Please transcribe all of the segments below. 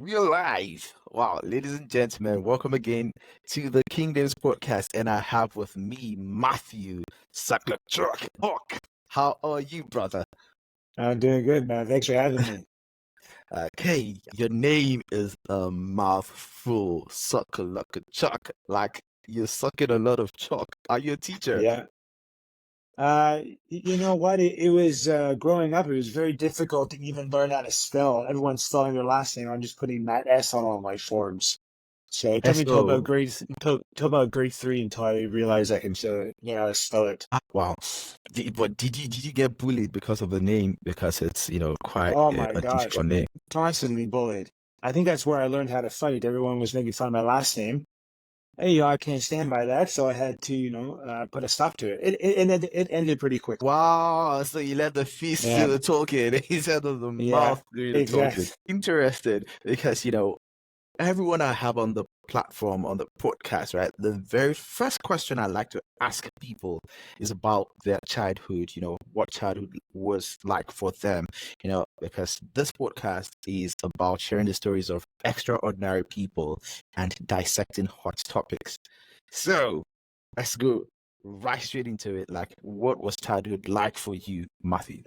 Real life. Wow, ladies and gentlemen, welcome again to the Kingdoms podcast. And I have with me Matthew Socholotiuk. How are you, brother? I'm doing good, man. Thanks for having me. Okay, your name is a mouthful, Socholotiuk. Like you're sucking a lot of chalk. Are you a teacher? Yeah. You know what? It was growing up, it was very difficult to even learn how to spell. Everyone's spelling their last name. I'm just putting that S on all my forms. So it took me S-O. till about grade three until I realized I can how to spell it. Wow. But did you get bullied because of the name? Because it's, quite Oh a, my a gosh, difficult name. constantly bullied. I think that's where I learned how to fight. Everyone was making fun of my last name. Hey, I can't stand by that, so I had to, put a stop to it. It ended pretty quick. Wow, so you let the fist do Yeah, the talking instead of the yeah, mouth doing the talking. exactly. Interested because, everyone I have on the platform, on the podcast, right? The very first question I like to ask people is about their childhood, what childhood was like for them, because this podcast is about sharing the stories of extraordinary people and dissecting hot topics. So let's go right straight into it. Like, what was childhood like for you, Matthew?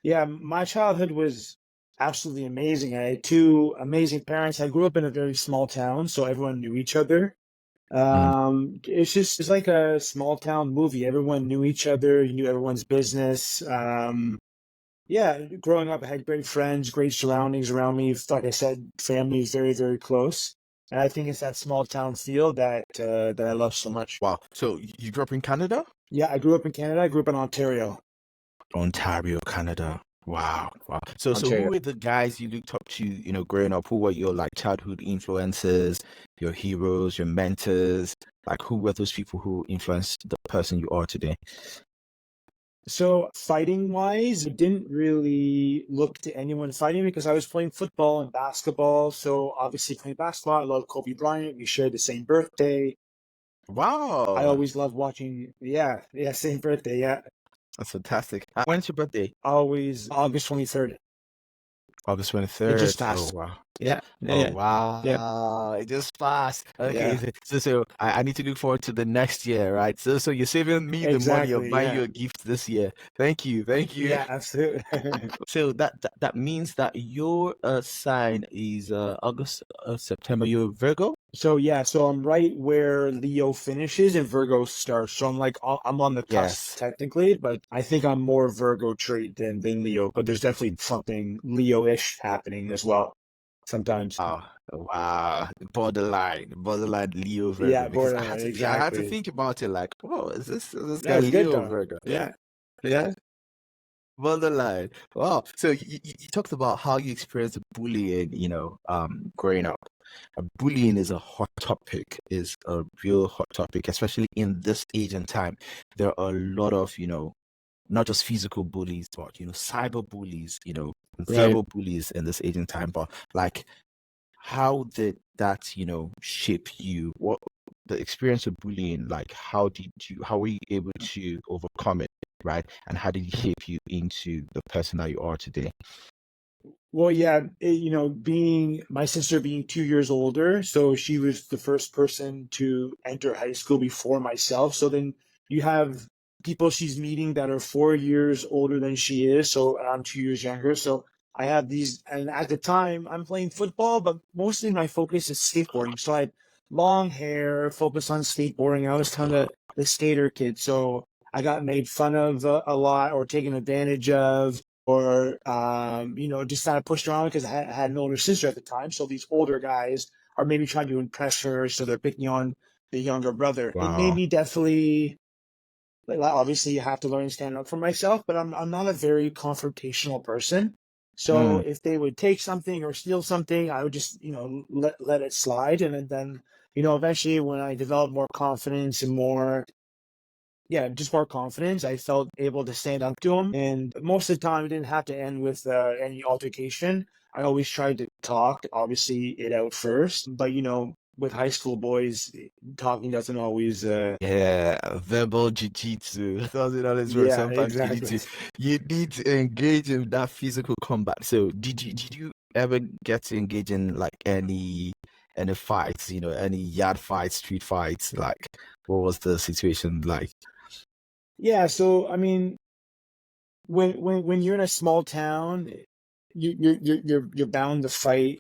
Yeah, my childhood was absolutely amazing. I had two amazing parents. I grew up in a very small town, so everyone knew each other. Mm. It's like a small town movie. Everyone knew each other. You knew everyone's business. Yeah, growing up, I had great friends, great surroundings around me. Like I said, family is very, very close. And I think it's that small town feel that I love so much. Wow. So you grew up in Canada? Yeah, I grew up in Canada. I grew up in Ontario. Ontario, Canada. Wow, wow. So who Ontario. were the guys you looked up to, growing up? Who were your like childhood influences, your heroes, your mentors? Like who were those people who influenced the person you are today? So fighting wise, I didn't really look to anyone fighting because I was playing football and basketball. So obviously playing basketball, I love Kobe Bryant. We shared the same birthday. I Wow, always loved watching. Yeah, yeah, same birthday. Yeah, that's fantastic. When's your birthday? always August 23rd. August It 23rd. just Oh passed. wow. Yeah, Oh yeah, yeah, wow, it just passed. Okay, yeah. so I need to look forward to the next year, right? So you're saving me the money of Exactly. buying you Yeah, a gift this year. Thank you, thank you. yeah, absolutely. So that means that your sign is August, September. You're Virgo. So yeah, so I'm right where Leo finishes and Virgo starts. So I'm on the cusp Yes. technically, but I think I'm more Virgo trait than Leo. But there's definitely something Leo-ish happening as well sometimes. Oh, wow. Borderline Leo Virgo. Yeah, Because borderline, I had to exactly. think about it. Like, oh, is this That guy was good Leo though. Virgo? Yeah. Yeah. Borderline. Wow. So you talked about how you experienced bullying, growing up. Bullying is a hot topic, is a real hot topic, especially in this age and time. There are a lot of, not just physical bullies, but, cyber bullies, Right. verbal bullies in this age and time. But like, how did that, shape you? What the experience of bullying, like, how were you able to overcome it, right? And how did it shape you into the person that you are today? Well, yeah, being my sister being 2 years older, so she was the first person to enter high school before myself. So then you have people she's meeting that are 4 years older than she is, so I'm 2 years younger. So I have these, and at the time I'm playing football, but mostly my focus is skateboarding. So I had long hair, focus on skateboarding. I was kind of the skater kid, so I got made fun of a lot or taken advantage of or just kind of pushed around because I had an older sister at the time. So these older guys are maybe trying to impress her, so they're picking on the younger brother. It made Wow. me definitely like obviously you have to learn to stand up for myself, but I'm not a very confrontational person. So Mm. if they would take something or steal something, I would just let it slide, and then eventually when I developed more confidence and just more confidence. I felt able to stand up to him. And most of the time, it didn't have to end with any altercation. I always tried to talk, obviously, it out first. But, with high school boys, talking doesn't always, Yeah, verbal jiu-jitsu. Doesn't always work. yeah, Sometimes you need exactly. to you need to engage in that physical combat. So did you ever get to engage in like any fights, any yard fights, street fights? Like, what was the situation like? Yeah, so I mean, when you're in a small town, you're bound to fight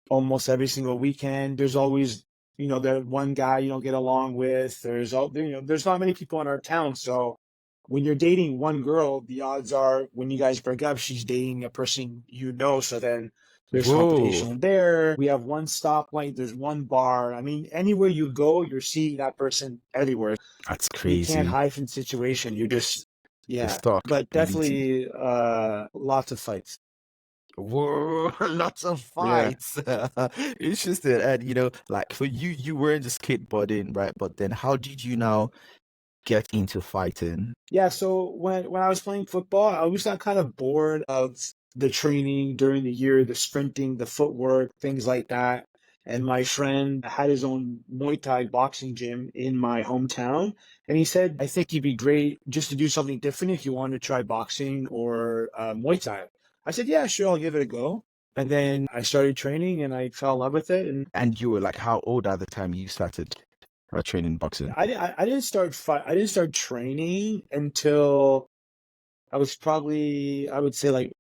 almost every single weekend. There's always, that one guy you don't get along with. There's not many people in our town, so when you're dating one girl, the odds are when you guys break up, she's dating a person you know. So then there's Whoa, competition there. We have one stoplight, there's one bar. I mean, anywhere you go, you're seeing that person everywhere. that's You can't crazy. hide from the situation. You just, You're yeah, stuck but immediately. definitely lots of fights. Whoa, lots of Yeah. fights. Interesting. And like for you, you were into skateboarding, right? But then how did you now get into fighting? Yeah, so when I was playing football, I always got kind of bored of the training during the year, the sprinting, the footwork, things like that. And my friend had his own Muay Thai boxing gym in my hometown. And he said, I think you'd be great just to do something different if you want to try boxing or Muay Thai. I said, yeah, sure, I'll give it a go. And then I started training and I fell in love with it. And And you were like how old at the time you started training boxing? I didn't I didn't start training until I was probably, I would say like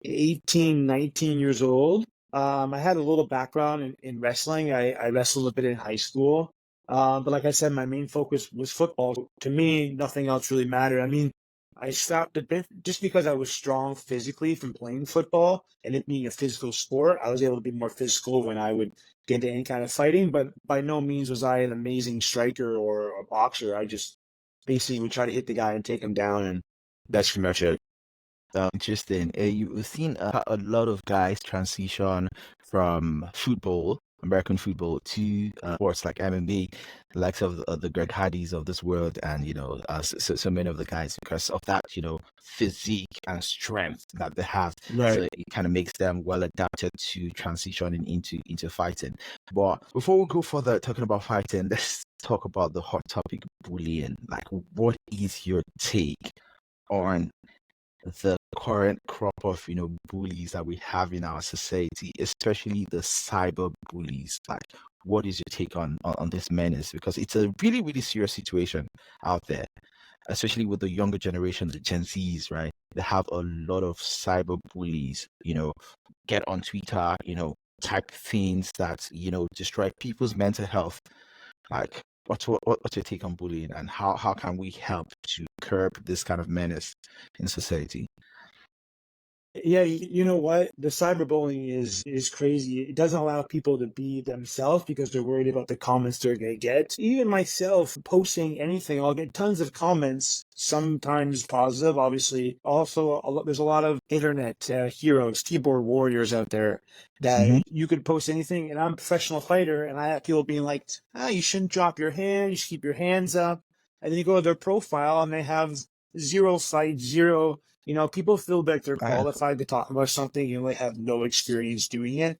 18, 19 years old. I had a little background in wrestling. I wrestled a bit in high school. But like I said, my main focus was football. To me, nothing else really mattered. I mean, I stopped a bit just because I was strong physically from playing football and it being a physical sport. I was able to be more physical when I would get into any kind of fighting, but by no means was I an amazing striker or a boxer. I just basically would try to hit the guy and take him down, and that's pretty much it. Interesting. You've seen a lot of guys transition from football, American football, to sports like MMA, the likes of the Greg Hardys of this world, and so many of the guys because of that, physique and strength that they have. So Right. it kind of makes them well adapted to transitioning into fighting. But before we go further talking about fighting, let's talk about the hot topic bullying. Like, what is your take on the current crop of bullies that we have in our society, especially the cyber bullies? Like, what is your take on this menace? Because it's a really really serious situation out there, especially with the younger generation, the Gen Zs, right? They have a lot of cyber bullies. Get on Twitter, type things that destroy people's mental health. Like, what's your take on bullying, and how can we help to curb this kind of menace in society? Yeah, you know what? The cyberbullying is crazy. It doesn't allow people to be themselves because they're worried about the comments they're gonna get. Even myself posting anything, I'll get tons of comments, sometimes positive, obviously. Also, there's a lot of internet heroes, keyboard warriors out there that Hmm. you could post anything, and I'm a professional fighter, and I have people being like, you shouldn't drop your hand, you should keep your hands up. And then you go to their profile and they have zero fight, zero. People feel like they're qualified to talk about something and they have no experience doing it.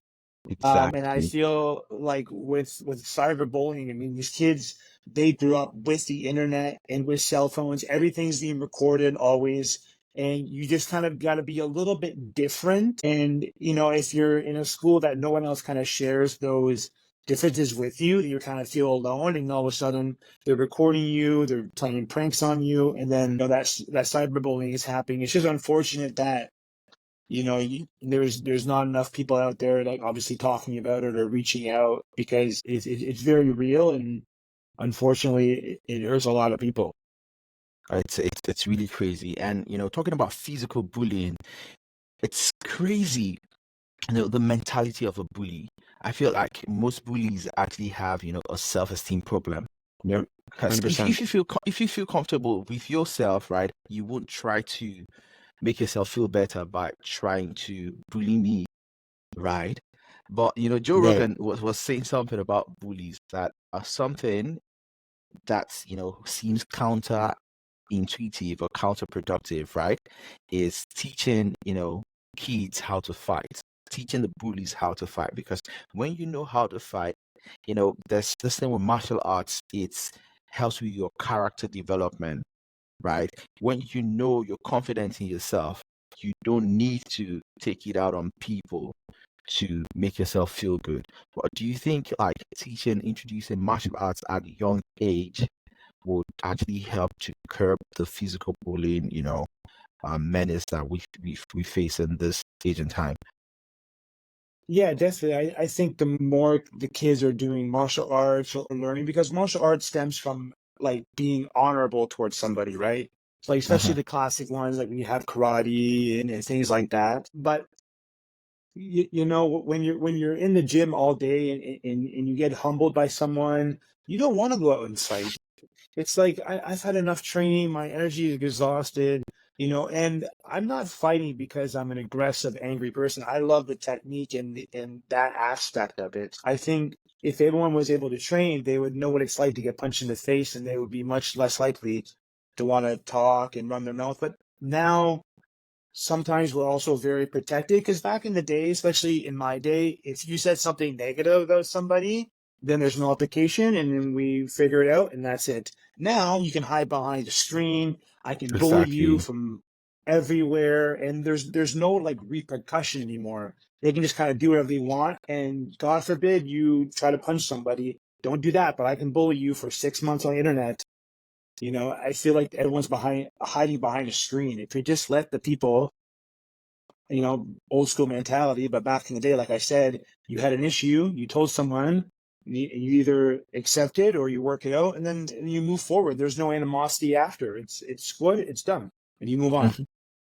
And I Exactly. feel like with cyberbullying, I mean, these kids, they grew up with the internet and with cell phones. Everything's being recorded always. And you just kind of got to be a little bit different. And, if you're in a school that no one else kind of shares those differences with you, you kind of feel alone. And all of a sudden, they're recording you, they're playing pranks on you. And then, that cyberbullying is happening. It's just unfortunate that there's not enough people out there like obviously talking about it or reaching out because it's very real, and unfortunately it hurts a lot of people. It's really crazy. And talking about physical bullying, it's crazy. The mentality of a bully. I feel like most bullies actually have a self-esteem problem. Because if 100%. if you feel comfortable with yourself, right, you won't try to make yourself feel better by trying to bully me, right? But Joe Right. Rogan was saying something about bullies that are something that seems counterintuitive or counterproductive, right? Is teaching kids how to fight, teaching the bullies how to fight. Because when you know how to fight, there's this thing with martial arts. It helps with your character development, right? When you're confident in yourself, you don't need to take it out on people to make yourself feel good. But do you think like introducing martial arts at a young age would actually help to curb the physical bullying, menace that we face in this age and time? Yeah, definitely. I think the more the kids are doing martial arts or learning, because martial arts stems from like being honorable towards somebody, right? So, like, especially Uh-huh. the classic ones, like when you have karate and things like that. But when you're in the gym all day and you get humbled by someone, you don't want to go out and fight. It's like I've had enough training, my energy is exhausted, and I'm not fighting because I'm an aggressive, angry person. I love the technique and that aspect of it. I think if everyone was able to train, they would know what it's like to get punched in the face, and they would be much less likely to want to talk and run their mouth. But now sometimes we're also very protected, because back in the day, especially in my day, if you said something negative about somebody, then there's an altercation and then we figure it out and that's it. Now you can hide behind a screen. I can bully you Exactly. from everywhere, and there's no like repercussion anymore. They can just kind of do whatever they want, and God forbid you try to punch somebody. Don't do that, but I can bully you for 6 months on the internet. I feel like everyone's hiding behind a screen. If you just let the people, old school mentality, but back in the day, like I said, you had an issue, you told someone, you either accept it or you work it out, and then you move forward. There's no animosity after. It's good, it's done, and you move on.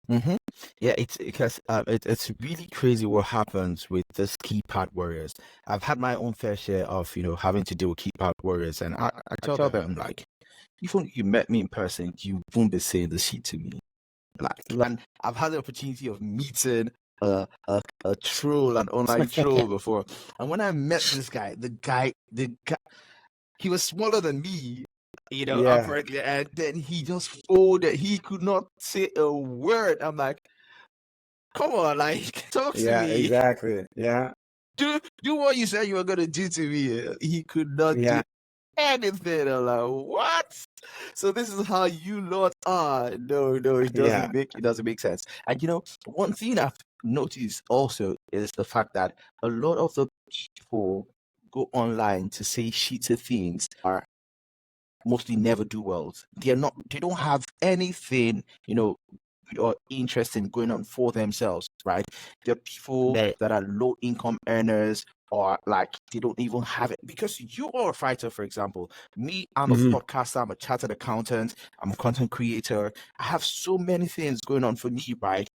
Mm-hmm. Yeah, it's because it's really crazy what happens with this keypad warriors. I've had my own fair share of having to deal with keypad warriors, and I tell them like, even if you met me in person, you won't be saying this shit to me. Like, and I've had the opportunity of meeting a troll, an online troll before, and when I met this guy, the guy, he was smaller than me, Yeah, apparently, and then he just folded. He could not say a word. I'm like, come on, like, talk to yeah, me. exactly. Yeah, Do what you said you were gonna do to me. He could not do yeah, anything. I'm like, what? So this is how you lot are. No, no, yeah. it doesn't make sense. And one thing I've noticed also is the fact that a lot of the people go online to say shitty things are mostly never do wells. They don't have anything, or interesting going on for themselves, right? There are people Right. that are low income earners, or like they don't even have it, because you are a fighter, for example. Me, I'm a Hmm. podcaster, I'm a chartered accountant, I'm a content creator. I have so many things going on for me, right?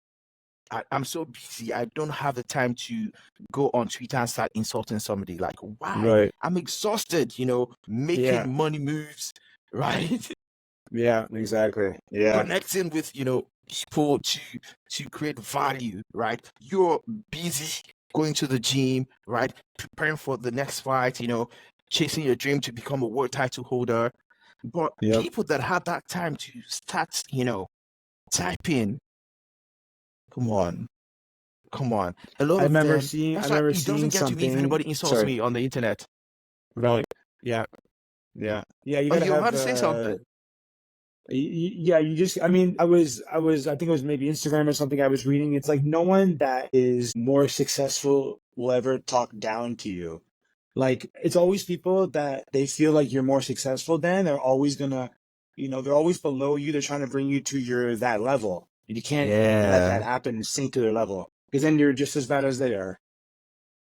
I'm so busy. I don't have the time to go on Twitter and start insulting somebody. Like, why? Right. I'm exhausted, Yeah. making money moves, right? Yeah. Exactly. Yeah. Connecting with people to create value, right? You're busy going to the gym, right? Preparing for the next fight, chasing your dream to become a world title holder. But Yep. people that have that time to start, typing, come on, come on. A lot I of remember them. seeing. I That's why remember it doesn't seeing get to me if something. anybody insults Sorry. me on the internet. Right. Yeah. Yeah. Yeah. You Oh, got to you're about have. to say something. Yeah. You just. I mean, I was. I think it was maybe Instagram or something. I was reading. It's like no one that is more successful will ever talk down to you. Like it's always people that they feel like you're more successful than. They're always gonna. They're always below you. They're trying to bring you to your that level. And you can't let that Yeah. happen and sink to their level, because then you're just as bad as they are.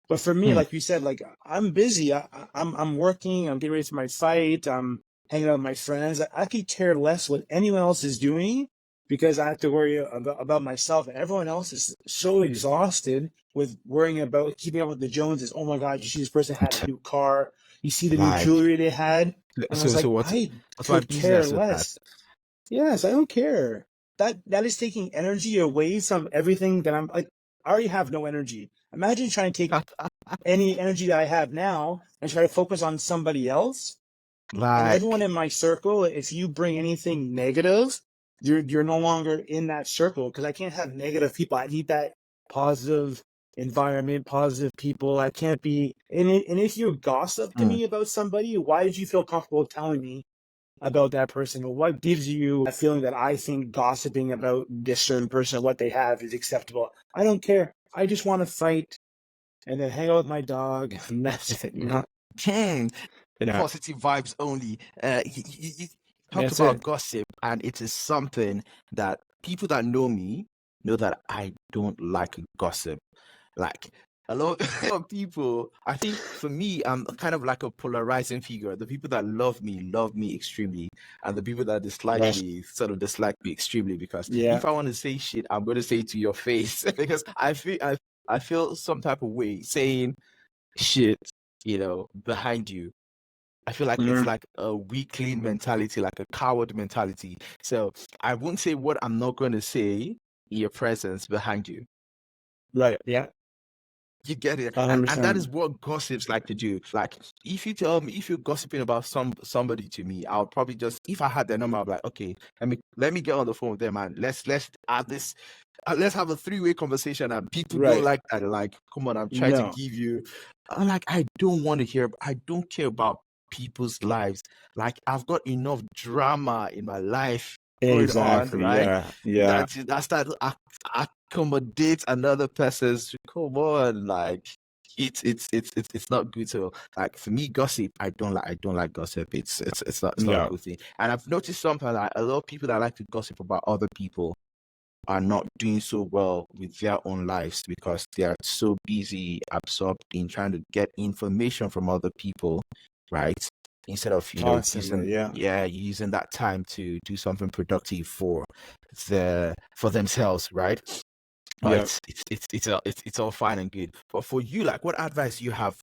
But for me, Hmm. like you said, like I'm busy. I'm working. I'm getting ready for my fight. I'm hanging out with my friends. I could care less what anyone else is doing, because I have to worry about myself. And everyone else is so exhausted with worrying about keeping up with the Joneses. Oh my God, you see this person had a new car. You see the new Like, jewelry they had. And I was so like, what's I my could care business with that? less. Yes, I don't care. That is taking energy away from everything that I'm like. I already have no energy. Imagine trying to take any energy that I have now and try to focus on somebody else. And everyone Like, in my circle, if you bring anything negative, you're no longer in that circle, because I can't have negative people. I need that positive environment, positive people. I can't be and if you gossip to mm, me about somebody, why did you feel comfortable telling me about that person? Or what gives you a feeling that I think gossiping about this certain person or what they have is acceptable? I don't care. I just want to fight and then hang out with my dog. And that's it. Hmm. You know, Positive vibes only. You talked that's about it. gossip, and it is something that people that know me know that I don't like gossip. Like a lot of people, I think for me, I'm kind of like a polarizing figure. The people that love me extremely, and the people that dislike Right. me sort of dislike me extremely. Because Yeah. if I want to say shit, I'm going to say it to your face because I feel some type of way saying shit, behind you. I feel like it's Mhm. like a weakling mentality, like a coward mentality. So I won't say what I'm not going to say in your presence behind you. Right. Yeah. You get it, and that 100%. is what gossips like to do. Like, if you tell me, if you're gossiping about somebody to me, I'll probably just, if I had their number, I'll be like, okay, let me get on the phone with them, and let's add this. Let's have a three-way conversation. And people don't Right. like that. They're like, come on, I'm trying to No. give you. I'm like, I don't want to hear. I don't care about people's lives. Like, I've got enough drama in my life going on, Exactly. right? Yeah. Yeah. That's that accommodate another person's. Come on, like it's not good. So like for me, gossip, I don't like gossip. It's not a No. good thing. And I've noticed something like a lot of people that like to gossip about other people are not doing so well with their own lives because they are so busy absorbed in trying to get information from other people, right? Instead of Constantly. Yeah. using that time to do something productive for themselves, right? Oh, Yeah. it's all fine and good. But for you, like, what advice you have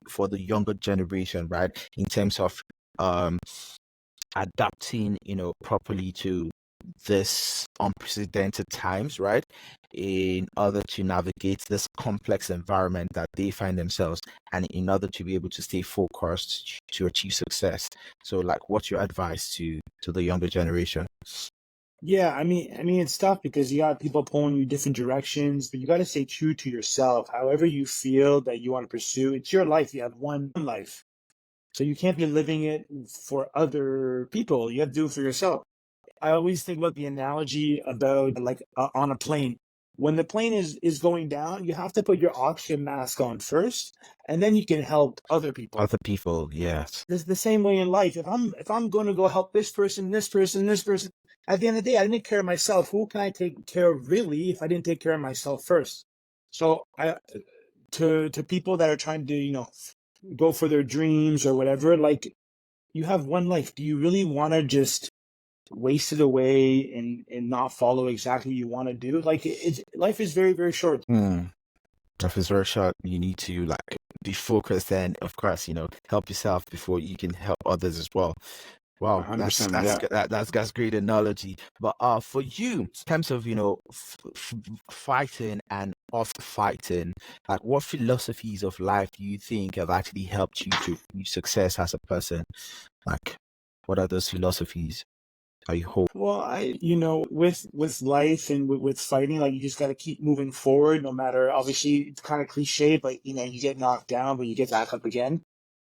for the younger generation, right? In terms of um adapting, properly to this unprecedented times, right? In order to navigate this complex environment that they find themselves, and in order to be able to stay focused to achieve success. So, like, what's your advice to the younger generation? Yeah, I mean, it's tough because you got people pulling you different directions, but you got to stay true to yourself. However you feel that you want to pursue, it's your life. You have one life, so you can't be living it for other people. You have to do it for yourself. I always think about the analogy about like on a plane. When the plane is going down, you have to put your oxygen mask on first, and then you can help other people. Other people, yes. It's the same way in life. If I'm going to go help this person, this person, this person, at the end of the day, I didn't care of myself. Who can I take care of really if I didn't take care of myself first? So I to people that are trying to go for their dreams or whatever, like you have one life. Do you really want to just waste it away and not follow exactly you want to do? Like life is very very short. Hmm. Life is very short. You need to like be focused and, of course, help yourself before you can help others as well. Wow, that's 100%. that's Yeah. g- that, that's great analogy. But for you, in terms of fighting and off fighting, like what philosophies of life do you think have actually helped you to reach success as a person? Like, what are those philosophies that you hold? Well, with life and with fighting, like you just got to keep moving forward, no matter. Obviously, it's kind of cliche, but you get knocked down, but you get back up again.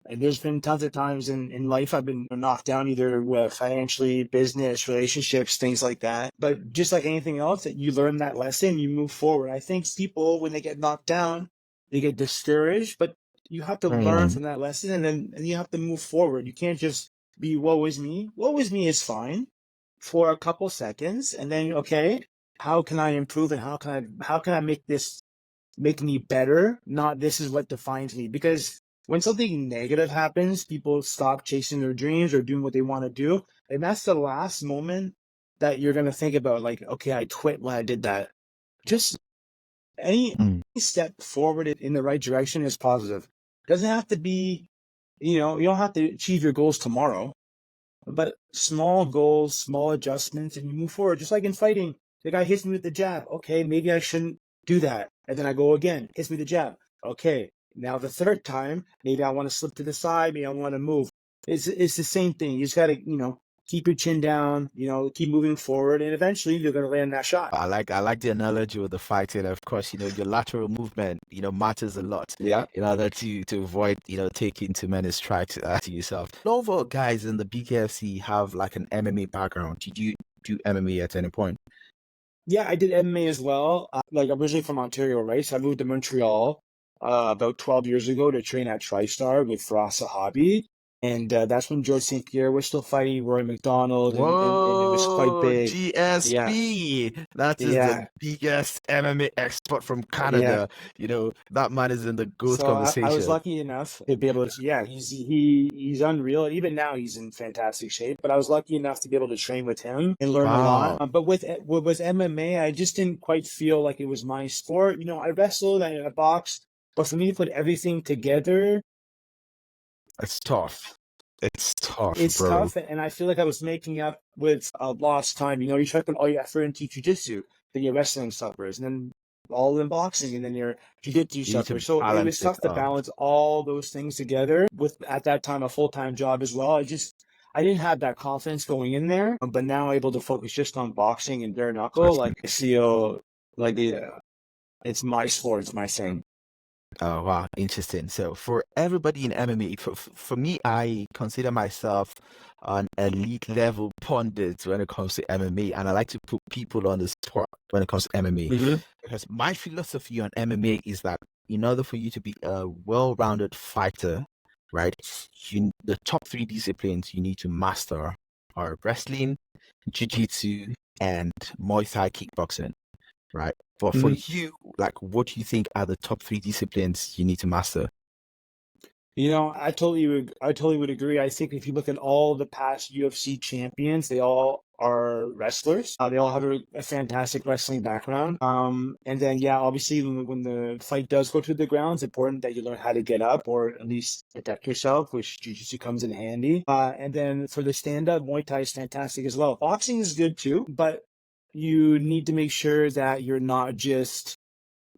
And there's been tons of times in life I've been knocked down, either with financially, business, relationships, things like that. But just like anything else, that you learn that lesson, you move forward. I think people, when they get knocked down, they get discouraged, but you have to learn Mm. from that lesson, and you have to move forward. You can't just be woe is me. Woe is me is fine for a couple seconds, and then okay, how can I improve, and how can I make me better, not this is what defines me. Because when something negative happens, people stop chasing their dreams or doing what they want to do, and that's the last moment that you're going to think about, like, okay, I quit when I did that. Just any Mm. step forward in the right direction is positive. It doesn't have to be, you don't have to achieve your goals tomorrow, but small goals, small adjustments, and you move forward. Just like in fighting, the guy hits me with the jab. Okay, maybe I shouldn't do that. And then I go again, hits me the jab. Okay, now the third time, maybe I want to slip to the side, maybe I want to move. It's the same thing. You just gotta, keep your chin down, keep moving forward, and eventually you're going to land that shot. I like the analogy with the fighting. Of course, your lateral movement, matters a lot Yeah. in order to avoid, taking too many strikes to yourself. A lot of guys in the BKFC have like an MMA background. Did you do MMA at any point? Yeah, I did MMA as well. Like originally from Ontario, right? So I moved to Montreal about 12 years ago to train at TriStar with Firas Zahabi. And that's when George St. Pierre was still fighting Roy McDonald, and it was quite Whoa, big. Yeah, GSP. That is yeah, the biggest MMA expert from yeah. Canada. That man is in the GOAT So I was conversation. lucky enough to be able to, yeah, he's unreal. Even now he's in fantastic shape. But I was lucky enough to be able to train with him and learn a lot. Wow, But with MMA, I just didn't quite feel like it was my sport. I wrestled, I boxed, but for me to put everything together, it's tough. It's tough, it's bro. tough. And I feel like I was making up with lost time. You try to put all your effort into jiu-jitsu, then your wrestling suffers, and then all in boxing, and then your jiu-jitsu You need to suffers. So it was balance it tough to up. balance all those things together with, at that time, a full-time job as well. I didn't have that confidence going in there, but now I'm able to focus just on boxing and bare knuckle. Like I feel like it's my sport, it's my thing. Oh, wow, interesting. So for everybody in MMA, for me, I consider myself an elite level pundit when it comes to MMA, and I like to put people on the spot when it comes to MMA Mm-hmm. because my philosophy on MMA is that in order for you to be a well-rounded fighter, right, the top three disciplines you need to master are wrestling, jiu-jitsu, and Muay Thai kickboxing, right? But for Mm-hmm. you, like, what do you think are the top three disciplines you need to master? I totally would agree. I think if you look at all the past UFC champions, they all are wrestlers. They all have a fantastic wrestling background. And then yeah, obviously when the fight does go to the ground, it's important that you learn how to get up or at least protect yourself, which jiu-jitsu comes in handy. And then for the stand-up, Muay Thai is fantastic as well. Boxing is good too, but you need to make sure that you're not just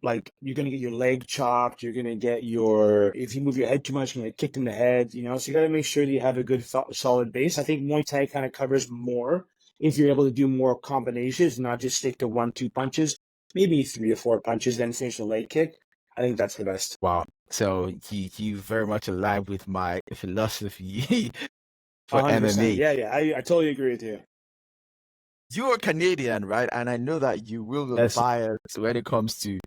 like you're gonna get your leg chopped, you're gonna get if you move your head too much, you're gonna get kicked in the head, So you gotta make sure that you have a good solid base. I think Muay Thai kind of covers more if you're able to do more combinations, not just stick to 1-2 punches, maybe 3 or 4 punches, then finish the leg kick. I think that's the best. Wow. So you very much align with my philosophy for 100%. MMA. Yeah, yeah. I totally agree with you. You are Canadian, right? And I know that you will be Yes, biased when it comes to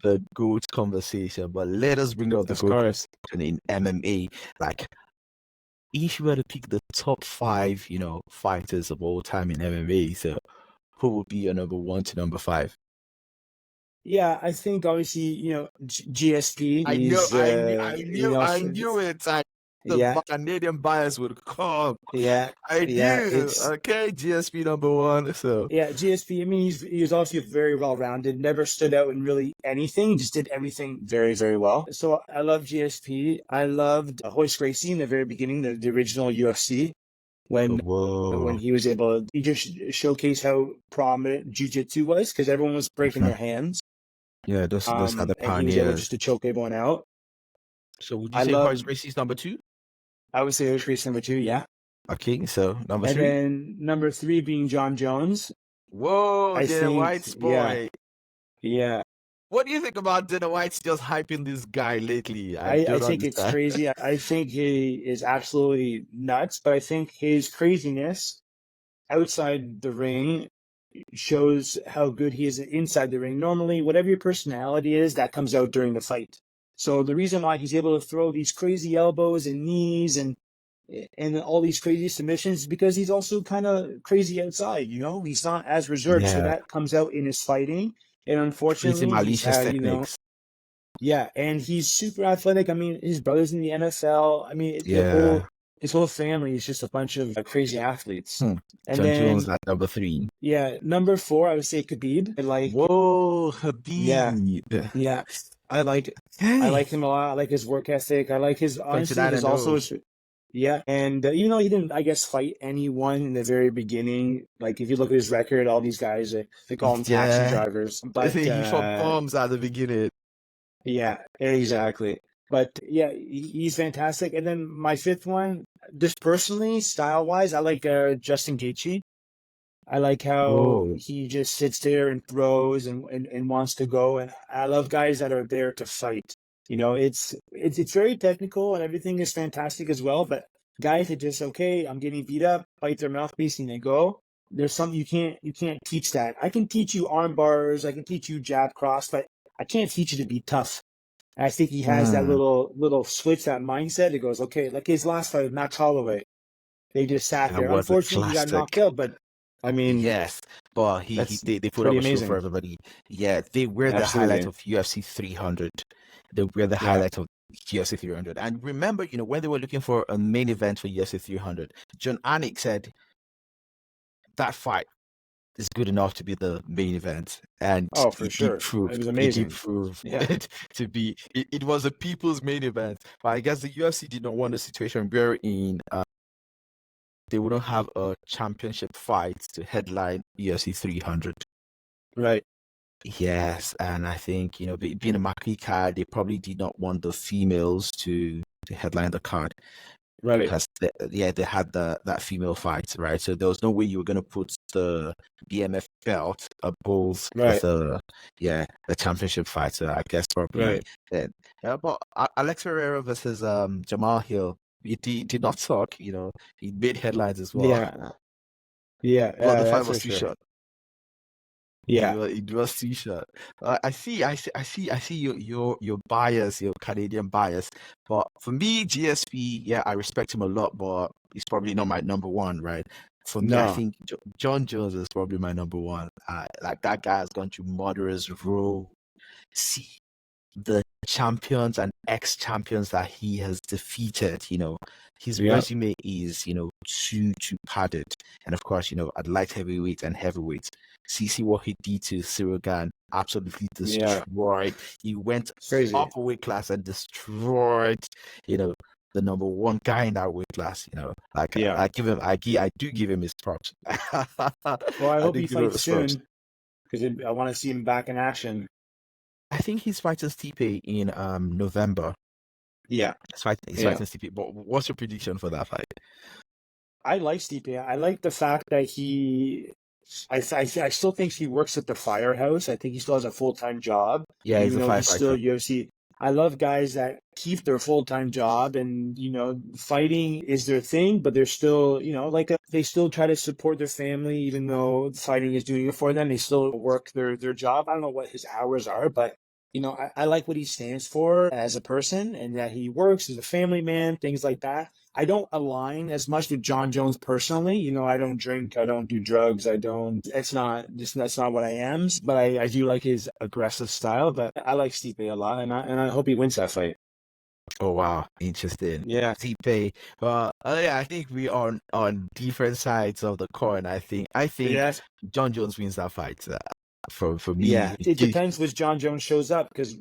the GOAT conversation, but let us bring up the of GOAT course. conversation in MMA. Like, if you were to pick the top five, fighters of all time in MMA, so who would be your number one to number five? Yeah, I think obviously, GSP I know, is I knew it. The yeah, Canadian bias would come. yeah, I yeah, knew. Okay, GSP number one. So, yeah, GSP. I mean, he was also very well rounded. Never stood out in really anything. Just did everything very, very well. So I love GSP. I loved Hoist Gracie in the very beginning, the original UFC, when whoa. he was able to he just showcase how prominent jiu-jitsu was because everyone was breaking their hands. Yeah, those are the And he was able just pioneers. to choke everyone out. So would you I say love. Horace Gracie's number two? I would say Hoist Gracie number 2. Yeah, Okay, so number and three. then number 3 being John Jones. Whoa, I Dana think. White's Yeah, boy. yeah. What do you think about Dana White's just hyping this guy lately? I I don't think it's understand. crazy. I think he is absolutely nuts, but I think his craziness outside the ring shows how good he is inside the ring. Normally, whatever your personality is, that comes out during the fight. So the reason why he's able to throw these crazy elbows and knees and all these crazy submissions is because he's also kind of crazy outside, He's not as reserved, so Yeah, that comes out in his fighting. And crazy unfortunately, he's malicious had, techniques. yeah, and he's super athletic. I mean, his brother's in the NFL. I mean, Yeah. his whole family is just a bunch of crazy athletes. And John Jones then, at number three. yeah, number 4, I would say Khabib. Whoa, Yeah, Habib. yeah, I Hey, like him a lot. I like his work ethic. I like honestly, 29 his and also 0. his, yeah. And even though he didn't, I guess, fight anyone in the very beginning, like if you look at his record, all these guys, they call them taxi Yeah. drivers. But He fought bombs at the beginning. yeah, exactly. But yeah, he's fantastic. And then my fifth one, just personally, style wise, I like Justin Gaethje. I like how Oh, he just sits there and throws and wants to go. And I love guys that are there to fight. It's very technical and everything is fantastic as well. But guys that just okay, I'm getting beat up, bite their mouthpiece and they go. There's something you can't teach that. I can teach you arm bars, I can teach you jab cross, but I can't teach you to be tough. And I think he has that mm, little switch, that mindset. It goes okay, like his last fight with Max Holloway. They just sat that there. was a Unfortunately, he got knocked classic. out, but I mean, Yes, but that's they put pretty up a show for amazing. everybody. Yeah, they were the highlight Absolutely. of UFC 300. They were the Yeah. highlight of UFC 300. And remember, when they were looking for a main event for UFC 300, John Anik said that fight is good enough to be the main event, and Oh, for sure. It was it did amazing. prove Yeah. it to be. It was a people's main event, but I guess the UFC did not want a situation wherein they wouldn't have a championship fight to headline UFC 300. Right. Yes, and I think being a marquee card, they probably did not want the females to headline the card Right. because they had that female fight, right? So there was no way you were gonna put the BMF belt above Right. the championship fight. So I guess probably Right. then. Yeah, but Alex Ferreira versus Jamal Hill, he did not talk. He made headlines as well, Yeah. Yeah. but the fight That's was for too sure. short. Yeah. It was too short. I see your bias, your Canadian bias. But for me, GSP, yeah, I respect him a lot, but he's probably not my number one, right? For me, I No. think John Jones is probably my number one. Like that guy has gone through murderous role. See the champions and ex-champions that he has defeated, his Yeah. resume is, too padded. And of course, at light heavyweight and heavyweight. See what he did to Cyril Gane, absolutely Yeah. destroyed. He went It's crazy. up a weight class and destroyed, you know, the number one guy in that weight class. Like Yeah. I do give him his props. Well, I I hope do he give him fights his props. soon because I want to see him back in action. I think he's fighting Stipe in November. Yeah. He's Yeah. fighting Stipe. But what's your prediction for that fight? I like Stipe. I like the fact that I still think he works at the firehouse. I think he still has a full-time job, Yeah, he's even a though he's still firefighter. UFC. I love guys that keep their full-time job and, fighting is their thing, but they're still, they still try to support their family, even though fighting is doing it for them. They still work their job. I don't know what his hours are, but I like what he stands for as a person and that he works as a family man, things like that. I don't align as much with John Jones personally. I don't drink, I don't do drugs, I don't. That's not what I am. But I do like his aggressive style. But I like Stipe a lot, and I hope he wins that fight. Oh wow, interesting. Yeah. Stipe. Well, yeah, I think we are on different sides of the coin. I think Yes. John Jones wins that fight. For Yeah. me, It depends which John Jones shows up because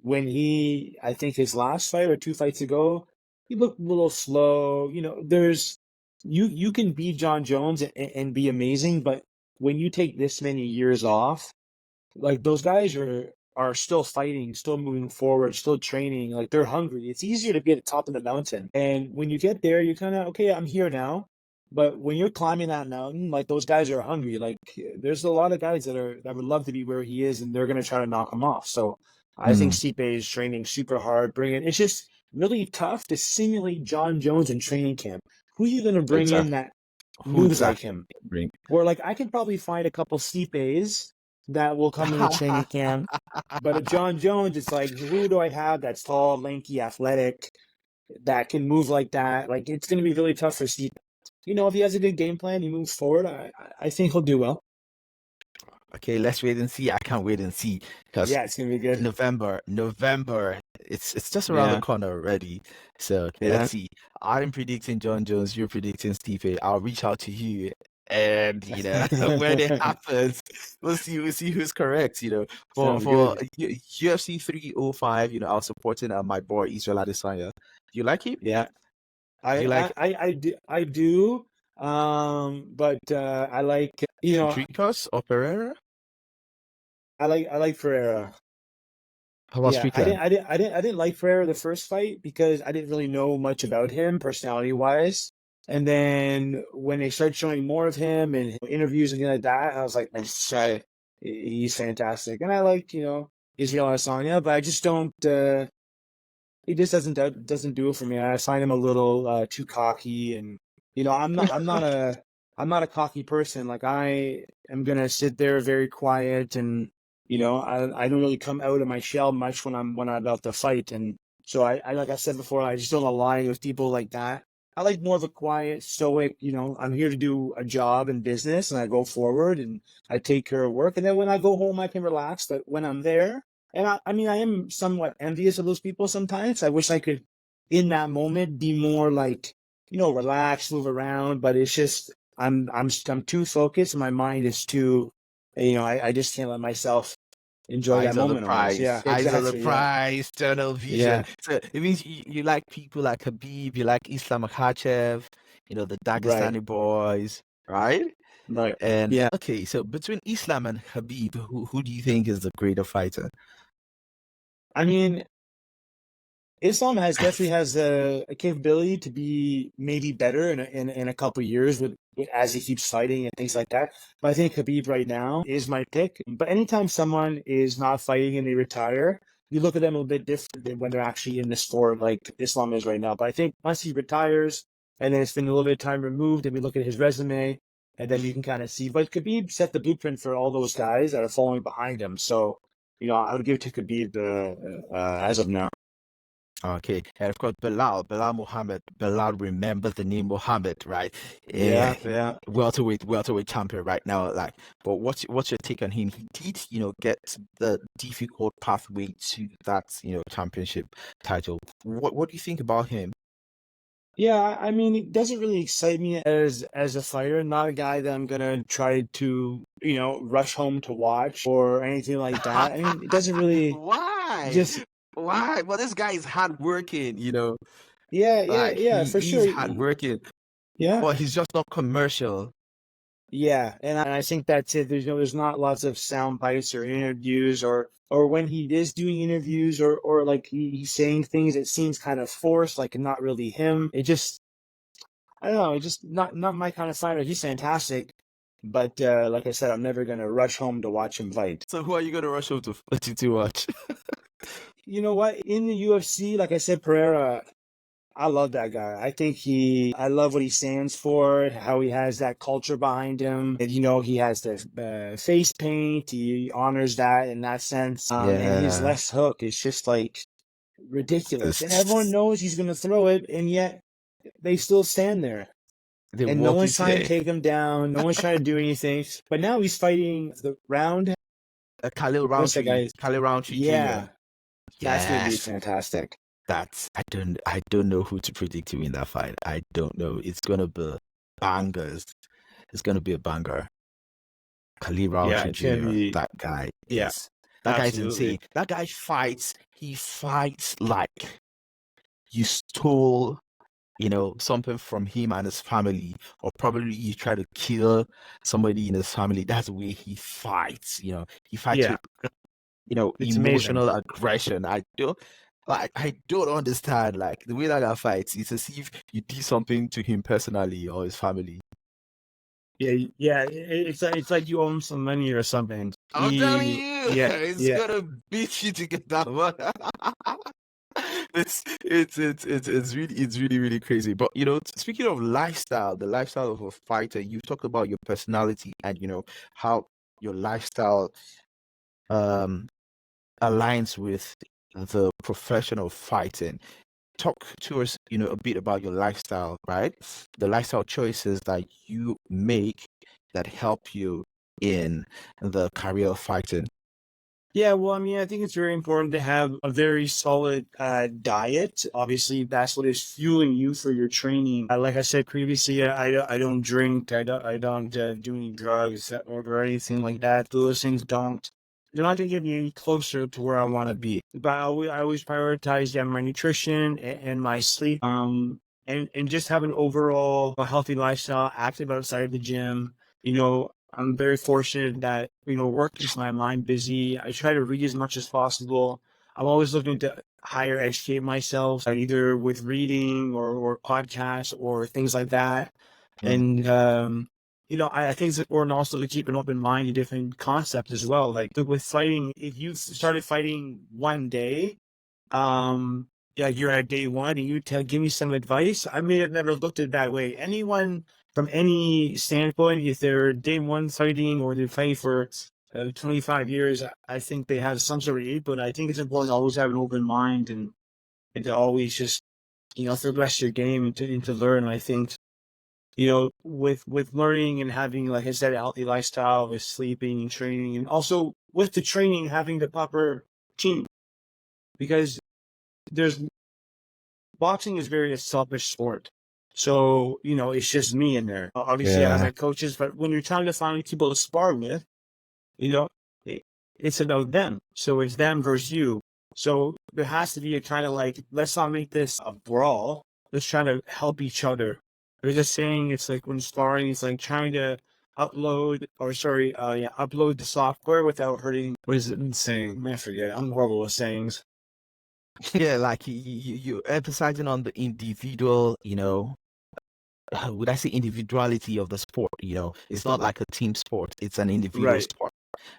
I think his last fight or two fights ago, he looked a little slow. You can beat John Jones and be amazing, but when you take this many years off, like those guys are still fighting, still moving forward, still training, like they're hungry. It's easier to be at the top of the mountain. And when you get there, you're kind of okay, I'm here now. But when you're climbing that mountain, like those guys are hungry. Like there's a lot of guys that would love to be where he is and they're gonna try to knock him off. So I think mm, Stipe is training super hard, bringing it's just really tough to simulate John Jones in training camp. Who are you gonna bring in exactly. that Who moves like exactly? him? Bring. Or like I can probably find a couple Stipes that will come into training camp. But at John Jones, it's like, who do I have that's tall, lanky, athletic, that can move like that? Like it's going to be really tough for Steve. If he has a good game plan, he moves forward. I think he'll do well. Okay, let's wait and see. I can't wait and see because Yeah, it's going to be good. November, it's just around the Yeah, corner already. So okay, let's yeah. see. I'm predicting John Jones. You're predicting Stipe. I'll reach out to you, and when it happens, We'll see who's correct. For Sounds good. UFC 305. I was supporting my boy Israel Adesanya. Do you like him? Yeah, Do I you I like I, I do. I do. But I like Dricos or Pereira? I like Ferreira. How about Yeah, Strickland? I didn't like Ferrer the first fight because I didn't really know much about him personality wise. And then when they started showing more of him and interviews and things like that, I was like, man, this guy, he's fantastic. And I liked, Israel Adesanya, but I just don't. He just doesn't do it for me. I find him a little too cocky, and I'm not a cocky person. Like I am gonna sit there very quiet, and I don't really come out of my shell much when I'm about to fight, and so I like I said before, I just don't align with people like that. I like more of a quiet, stoic. I'm here to do a job and business, and I go forward and I take care of work, and then when I go home, I can relax. But when I'm there. And I mean, I am somewhat envious of those people sometimes. I wish I could, in that moment, be more like, relax, move around. But it's just, I'm too focused. And my mind is too, I just can't let myself enjoy that Eyes on the moment almost. prize. Yeah, Eyes on the exactly. Yeah, prize. Tunnel yeah, vision. So it means you like people like Khabib, you like Islam Makhachev, the right, Dagestani boys, right? right. And Yeah. okay, so between Islam and Khabib, who do you think is the greater fighter? I mean, Islam definitely has a capability to be maybe better in a couple of years as he keeps fighting and things like that. But I think Khabib right now is my pick. But anytime someone is not fighting and they retire, you look at them a little bit different than when they're actually in the sport like Islam is right now. But I think once he retires and then it's been a little bit of time removed and we look at his resume and then you can kind of see. But Khabib set the blueprint for all those guys that are following behind him. So, I would give it to Khabib as of now. Okay, and of course Bilal Muhammad. Bilal remembers the name Muhammad, right? Yeah, Yeah, yeah. welterweight champion right now. Like, but what's your take on him? He did, get the difficult pathway to that, championship title. What do you think about him? Yeah, I mean, it doesn't really excite me as a fighter. Not a guy that I'm gonna try to, rush home to watch or anything like that. I mean, it doesn't really Why? just, Why? Well, this guy is hardworking, yeah, yeah, like yeah, for he is sure. hardworking, Yeah, but he's just not commercial. yeah, and I think that's it. There's not lots of sound bites or interviews or when he is doing interviews or like he's saying things, it seems kind of forced, like not really him. It just I don't know, it's just not my kind of fighter. He's fantastic, but like I said, I'm never gonna rush home to watch him fight. So who are you gonna rush over to watch? You know what? In the UFC, like I said, Pereira, I love that guy. I love what he stands for, how he has that culture behind him. And, he has the face paint. He honors that in that sense. And his Yeah. left hook is just like ridiculous. And everyone It's- knows he's going to throw it, and yet they still stand there. They And no walk one's into trying to the take him down. No one's trying to do anything. But now he's fighting the round. Khalil What's that Roundtree, guy? Khalil Roundtree Jr. Yeah, that's going to be Yes, fantastic. that's I don't know who to predict to win that fight. I don't know. It's gonna be bangers. It's gonna be a banger. Khalil Yeah, Roundtree it's going to Jr. be, yeah, That guy's insane. absolutely. That guy fights. He fights like you stole, something from him and his family, or probably you try to kill somebody in his family. That's the way he fights. He fights Yeah, with, it's amazing. emotional aggression. I don't understand. Like the way that guy fights, it's as if you did something to him personally or his family. Yeah, yeah. It's like you owe him some money or something. I'm telling you, Yeah, it's yeah, gonna beat you to get that one. It's really crazy. But speaking of lifestyle, the lifestyle of a fighter, you've talked about your personality and how your lifestyle um aligns with the profession of fighting. Talk to us, a bit about your lifestyle, right? The lifestyle choices that you make that help you in the career of fighting. yeah. Well, I mean, I think it's very important to have a very solid diet. Obviously, that's what is fueling you for your training. Like I said previously, I don't drink. I don't do any drugs or anything like that. Those things don't. They're not going to get me any closer to where I want to be. But I always prioritize my nutrition and my sleep. And just have an overall healthy lifestyle, active outside of the gym. I'm very fortunate that, work keeps my mind busy. I try to read as much as possible. I'm always looking to higher educate myself, either with reading or podcasts or things like that. Mm. And, I think it's important also to keep an open mind to different concepts as well. Like with fighting, if you started fighting one day, yeah, you're at day one and you give me some advice, I may have never looked at it that way. Anyone from any standpoint, if they're day one fighting or they're fighting for 25 years, I think they have some sort of input. I think it's important to always have an open mind and to always just, progress your game and to learn. I think, with learning and having, like I said, a healthy lifestyle with sleeping and training, and also with the training, having the proper team, because there's boxing is very a selfish sport. So, it's just me in there. Obviously, I have Yeah. my coaches, but when you're trying to find people to spar with, you know, it, it's about them. So it's them versus you. So there has to be a kind of like, let's not make this a brawl. Let's try to help each other. There's a saying, it's like when sparring, it's like trying to upload the software without hurting. What is it saying? I forget. I'm horrible with sayings. Yeah, like you emphasizing on the individual, would I say individuality of the sport? It's not like a team sport, it's an individual Right. sport,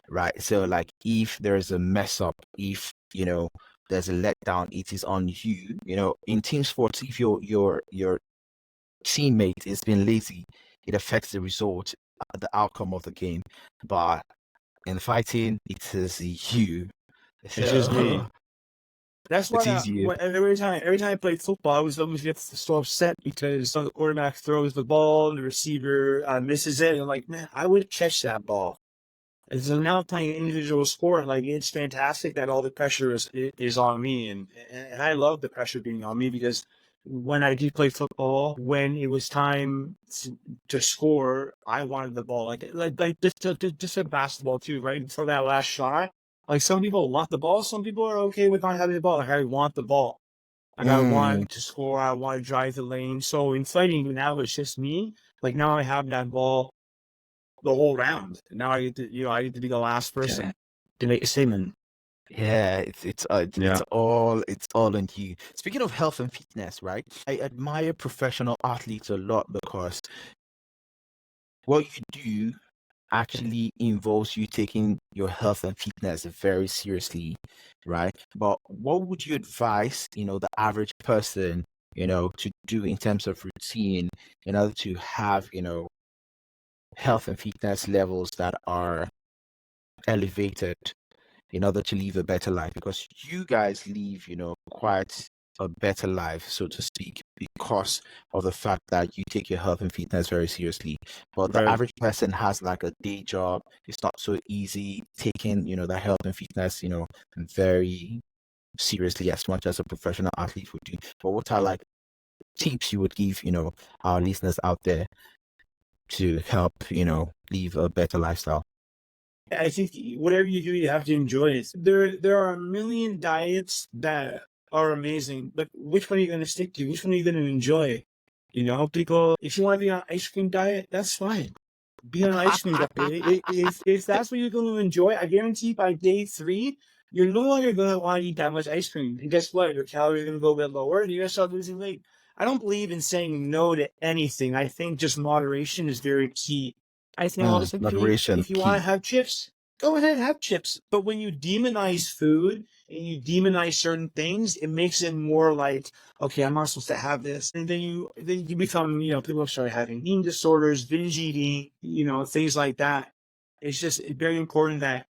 right? So like if there's a mess up, if there's a letdown, it is on you. In team sports, if your teammate is being lazy, it affects the result, the outcome of the game. But in fighting, it is you. It's just me. So That's it why is you. every time I played football, I was always get so upset because the quarterback throws the ball and the receiver misses it. And I'm like, man, I would catch that ball. And so now playing an individual sport, like it's fantastic that all the pressure is on me, and I love the pressure being on me because when I did play football, when it was time to score, I wanted the ball, like just in basketball too, right? For that last shot, like some people want the ball, some people are okay with not having the ball. Like I want the ball, like I Mm, want to score, I want to drive the lane. So in fighting now, it's just me. Like now I have that ball the whole round. Now I get to be the last person to make a statement. yeah, it's all on you. Speaking of health and fitness, right? I admire professional athletes a lot because what you do actually involves you taking your health and fitness very seriously, right? But what would you advise, the average person, to do in terms of routine in order to have, health and fitness levels that are elevated in order to live a better life? Because you guys live, quite a better life, so to speak, because of the fact that you take your health and fitness very seriously. But the Right. average person has like a day job. It's not so easy taking, the health and fitness, very seriously as much as a professional athlete would do. But what are like tips you would give, our listeners out there to help, live a better lifestyle? I think whatever you do, you have to enjoy it. There are a million diets that are amazing, but which one are you going to stick to? Which one are you going to enjoy? People, if you want to be on an ice cream diet, that's fine. Be on an ice cream diet. If that's what you're going to enjoy, I guarantee by day 3, you're no longer going to want to eat that much ice cream. And guess what? Your calories are going to go a bit lower and you're going to start losing weight. I don't believe in saying no to anything. I think just moderation is very key. I think also, Moderation if you want key. to have chips, go ahead and have chips. But when you demonize food and you demonize certain things, it makes it more like, okay, I'm not supposed to have this. And then you become, people start having eating disorders, binge eating, things like that. It's just very important that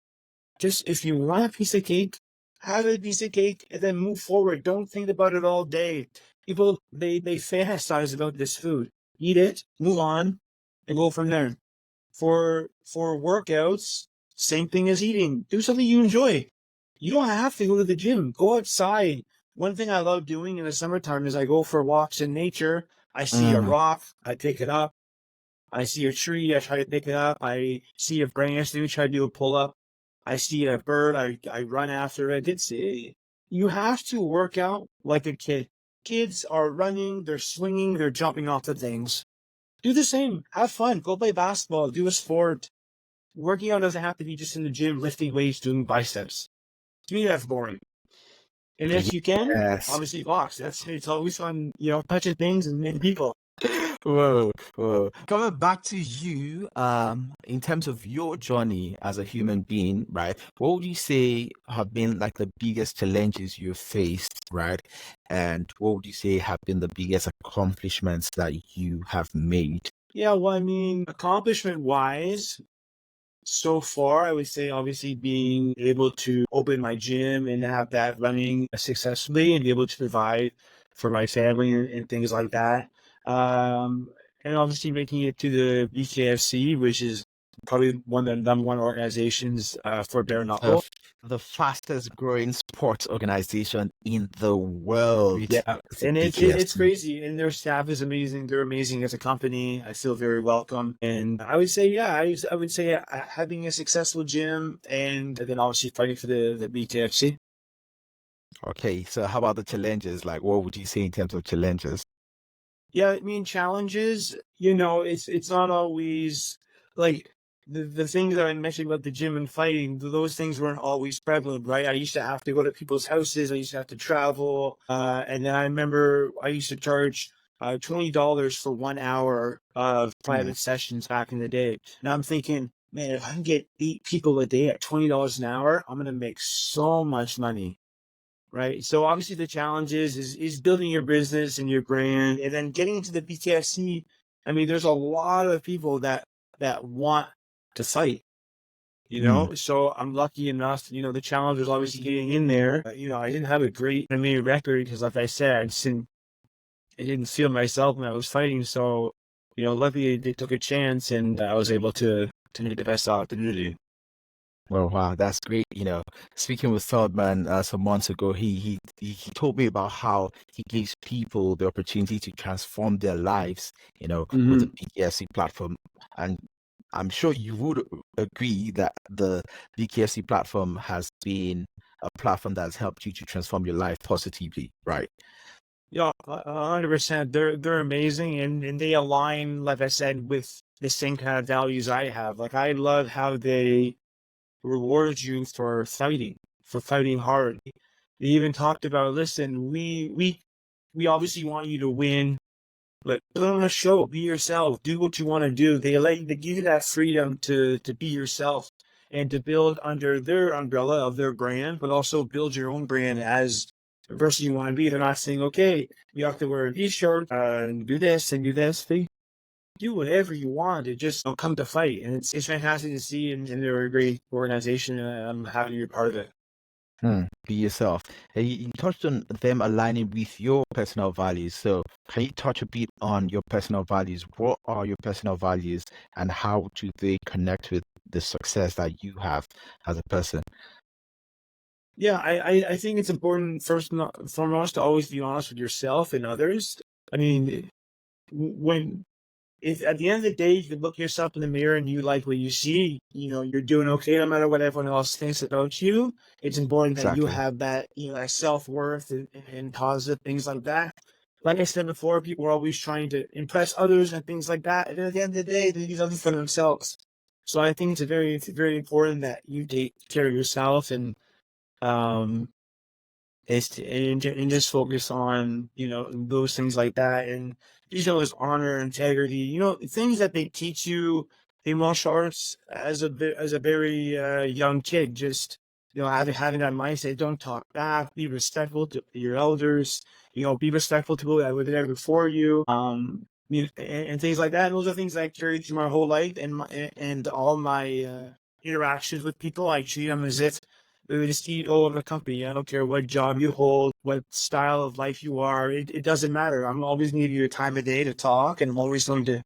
just if you want a piece of cake, have a piece of cake and then move forward. Don't think about it all day. People, they fantasize about this food. Eat it, move on, and go from there. For workouts, same thing as eating. Do something you enjoy. You don't have to go to the gym. Go outside. One thing I love doing in the summertime is I go for walks in nature. I see a Mm, rock, I pick it up. I see a tree, I try to pick it up. I see a branch, I try to do a pull up. I see a bird, I run after it. You have to work out like a kid. Kids are running, they're swinging, they're jumping off the things. Do the same. Have fun. Go play basketball. Do a sport. Working out doesn't have to be just in the gym, lifting weights, doing biceps. To me, that's boring. And if you can, Yes. obviously box. It's always fun, touching things and people. Whoa, whoa. Coming back to you, in terms of your journey as a human being, right? What would you say have been like the biggest challenges you've faced, right? And what would you say have been the biggest accomplishments that you have made? Yeah, well, I mean, accomplishment wise, so far, I would say obviously being able to open my gym and have that running successfully and be able to provide for my family and things like that. Um, and obviously making it to the BKFC, which is probably one of the number one organizations for bare The, knuckle. f- the fastest growing sports organization in the world Yeah, is the and it's BKFC. crazy, and their staff is amazing. They're amazing as a company. I feel very welcome, and I would say, yeah, I would say having a successful gym, and then obviously fighting for the BKFC. Okay, so how about the challenges? Like, what would you say in terms of challenges? Yeah, I mean challenges. It's not always like the things that I mentioned about the gym and fighting. Those things weren't always prevalent, right? I used to have to go to people's houses. I used to have to travel, and then I remember I used to charge $20 for 1 hour of Hmm. private sessions back in the day. And I'm thinking, man, if I can get 8 people a day at $20 an hour, I'm gonna make so much money. Right. So obviously the challenge is building your business and your brand and then getting into the BKFC. I mean, there's a lot of people that want to fight, Hmm. So I'm lucky enough, the challenge was obviously getting in there. I didn't have a great MMA record because like I said, I didn't feel myself when I was fighting. So, luckily they took a chance and I was able to make the best opportunity. Well, wow, that's great. Speaking with Feldman some months ago, he told me about how he gives people the opportunity to transform their lives, with the Hmm. BKFC platform. And I'm sure you would agree that the BKFC platform has been a platform that has helped you to transform your life positively, right? Yeah, 100%. They're amazing and they align, like I said, with the same kind of values I have. Like I love how they reward you for fighting hard. They even talked about, listen, we obviously want you to win, but put on a show, be yourself, do what you want to do. They give you that freedom to be yourself and to build under their umbrella of their brand, but also build your own brand as the person you want to be. They're not saying, okay, you have to wear a t-shirt and do this and do this. They do whatever you want. It just don't come to fight. And it's fantastic to see and they're a great organization. I'm happy to be a part of it. Be yourself. You touched on them aligning with your personal values. So, can you touch a bit on your personal values? What are your personal values, and how do they connect with the success that you have as a person? Yeah, I think it's important first and foremost to always be honest with yourself and others. I mean, when if at the end of the day you can look yourself in the mirror and you like what you see, you're doing okay no matter what everyone else thinks about you. It's important that you Exactly. have that, that self-worth and positive things like that. Like I said before, people are always trying to impress others and things like that. And at the end of the day, they do something for themselves. So I think it's very important that you take care of yourself um and just focus on those things like that and his honor, integrity, things that they teach you in martial arts as a very young kid. Just having that mindset. Don't talk back. Be respectful to your elders. Be respectful to people that were there before you. And things like that. And those are things I carried through my whole life and all my interactions with people. I treat them as if we would just eat all over the company. I don't care what job you hold, what style of life you are. It doesn't matter. I'm always going to give you a time of day to talk, and I'm always going to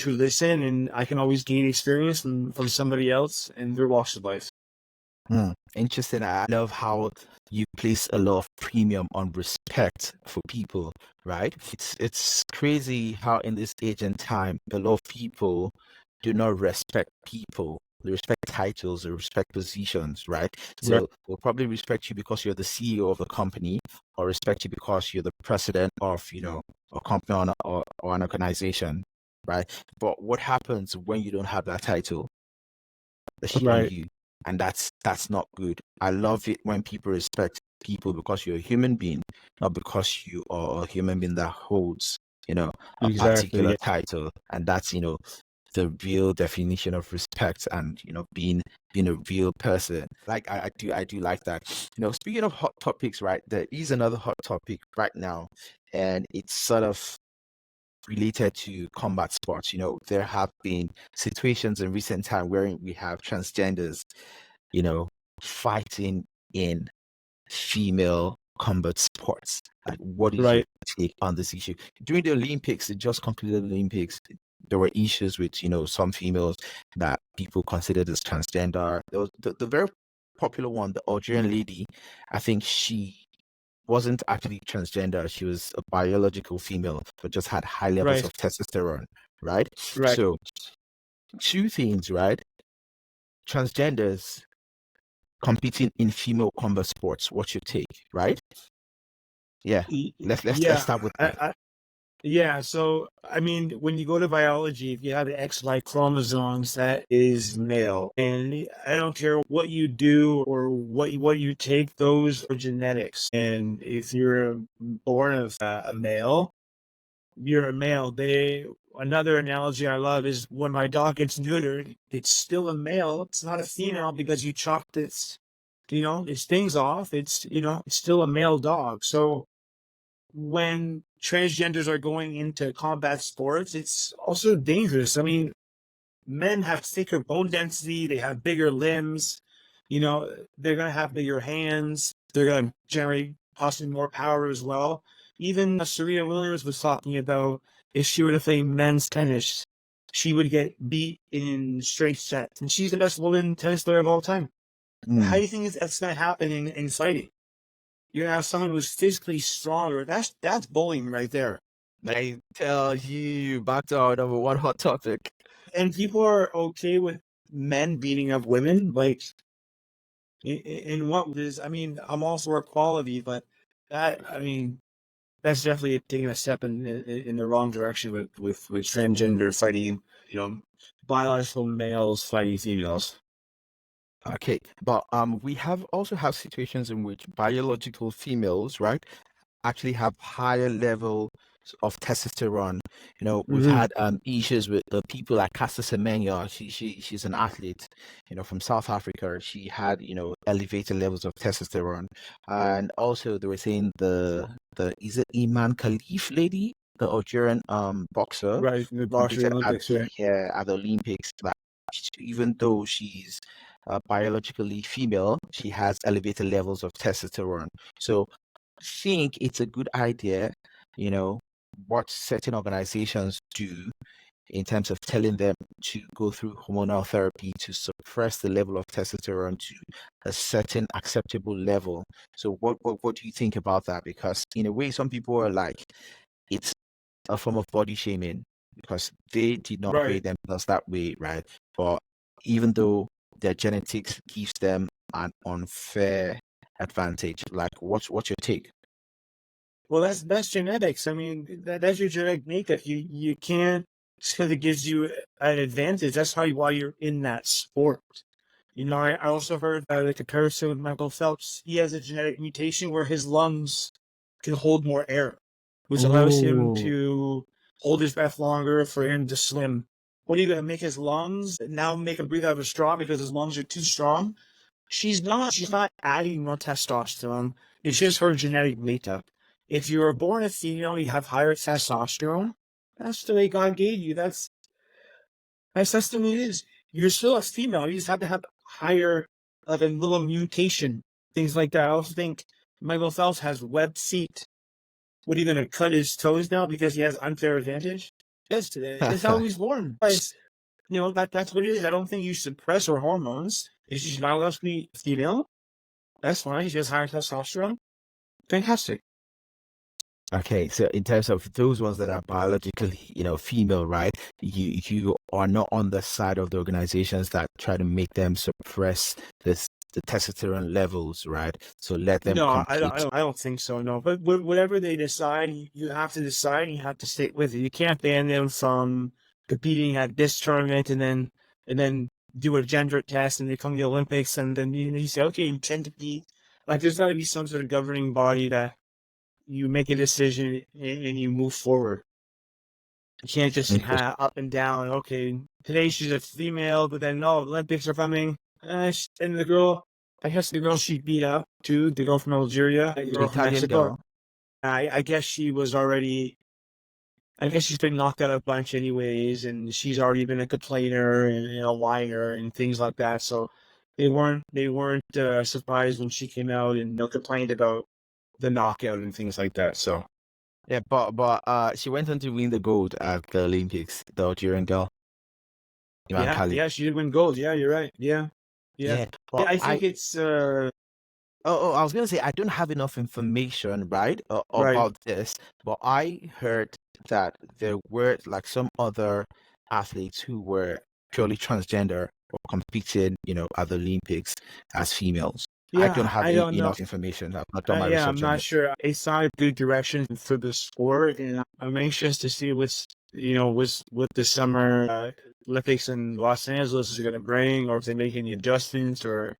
listen, and I can always gain experience from somebody else and their walks of life. Interesting. I love how you place a lot of premium on respect for people, right? It's crazy how in this age and time, a lot of people do not respect people. They respect titles, they respect positions, right? Right. So they'll probably respect you because you're the CEO of the company, or respect you because you're the president of, a company or an organization, right? But what happens when you don't have that title? The shit on Right. you, and that's not good. I love it when people respect people because you're a human being, not because you are a human being that holds, a Exactly. particular Yeah. title. And that's, the real definition of respect and, being a real person. Like I do like that. Speaking of hot topics, right? There is another hot topic right now, and it's sort of related to combat sports. There have been situations in recent time where we have transgenders, you know, fighting in female combat sports. Like, what is your Right. take on this issue? During the Olympics, it just concluded the Olympics. There were issues with, some females that people considered as transgender. There was the very popular one, the Algerian lady. I think she wasn't actually transgender. She was a biological female, but just had high levels Right. of testosterone, right? Right. So, two things, right? Transgenders competing in female combat sports. What's your take, right? Yeah, let's Yeah. start with that. Yeah, so I mean, when you go to biology, if you have the XY chromosomes, that is male, and I don't care what you do or what you take; those are genetics. And if you're born of a male, you're a male. Another analogy I love is when my dog gets neutered, it's still a male. It's not a female because you chopped its things off. It's still a male dog. So when transgenders are going into combat sports, it's also dangerous. I mean, men have thicker bone density, they have bigger limbs, they're going to have bigger hands, they're going to generate possibly more power as well. Even Serena Williams was talking about if she were to play men's tennis, she would get beat in straight sets, and she's the best woman tennis player of all time. How do you think that's going to happen in fighting? You're gonna have someone who's physically stronger. That's bullying right there. I tell you, back to our number one hot topic. And people are okay with men beating up women. Like, in what is? I mean, I'm all for equality, but that's definitely taking a step in the wrong direction with transgender fighting. Biological males fighting females. Okay, but we have situations in which biological females, right, actually have higher levels of testosterone. We've Mm-hmm. had issues with the people like Caster Semenya. She's an athlete, from South Africa. She had, elevated levels of testosterone, and also they were saying the is it Iman Khalif lady, the Algerian boxer, Right, the who boxing competed Olympics, right? at the Olympics, that even though she's biologically female, she has elevated levels of testosterone. So I think it's a good idea, you know, what certain organizations do in terms of telling them to go through hormonal therapy to suppress the level of testosterone to a certain acceptable level. So what do you think about that? Because in a way, some people are like, it's a form of body shaming because they did not Right. create themselves that way, right? But even though their genetics gives them an unfair advantage, like what's your take? Well, that's genetics. I mean, that's your genetic makeup. You can't just because it gives you an advantage. That's why you're in that sport. I also heard the comparison with Michael Phelps. He has a genetic mutation where his lungs can hold more air, which allows him Oh, to hold his breath longer for him to swim. What are you going to make his lungs now make him breathe out of a straw because his lungs are too strong? She's not adding more testosterone. It's just her genetic makeup. If you were born a female, you have higher testosterone. That's the way God gave you. That's the way it is. You're still a female. You just have to have higher, like a little mutation, things like that. I also think Michael Phelps has webbed feet. What, are you going to cut his toes now because he has unfair advantage? Yes, it's how he's born. That's what it is. I don't think you suppress her hormones. If she's not allowed to be female, that's fine. She has higher testosterone. Fantastic. okay. So in terms of those ones that are biologically, female, right? You are not on the side of the organizations that try to make them suppress the testosterone levels, right? So let them No, compete. I don't think so. No, but whatever they decide, you have to decide. And you have to stick with it. You can't ban them from competing at this tournament and then do a gender test and they come to the Olympics and then you say, okay, you tend to be Like there's got to be some sort of governing body that you make a decision and you move forward. You can't just Interesting. have up and down. Okay, today she's a female, but then no, Olympics are coming. And the girl, I guess the girl she beat up too, the girl from Algeria, the The girl from Italian Mexico. girl. I guess she was already. I guess she's been knocked out a bunch anyways, and she's already been a complainer and a whiner and things like that. So they weren't surprised when she came out and complained about the knockout and things like that. So Yeah, but she went on to win the gold at the Olympics, the Algerian girl, Iman Khalid. yeah, she did win gold. Yeah, you're right. Yeah. Yeah, Yeah, but I think it's I was gonna say I don't have enough information, right, right. about this, but I heard that there were like some other athletes who were purely transgender or competing, at the Olympics as females. I don't Yeah, have I don't know. enough information. I've not done my Yeah, I'm research on not it. sure. It's not a good direction for the sport, and I'm anxious to see what the summer Olympics in Los Angeles is going to bring, or if they make any adjustments or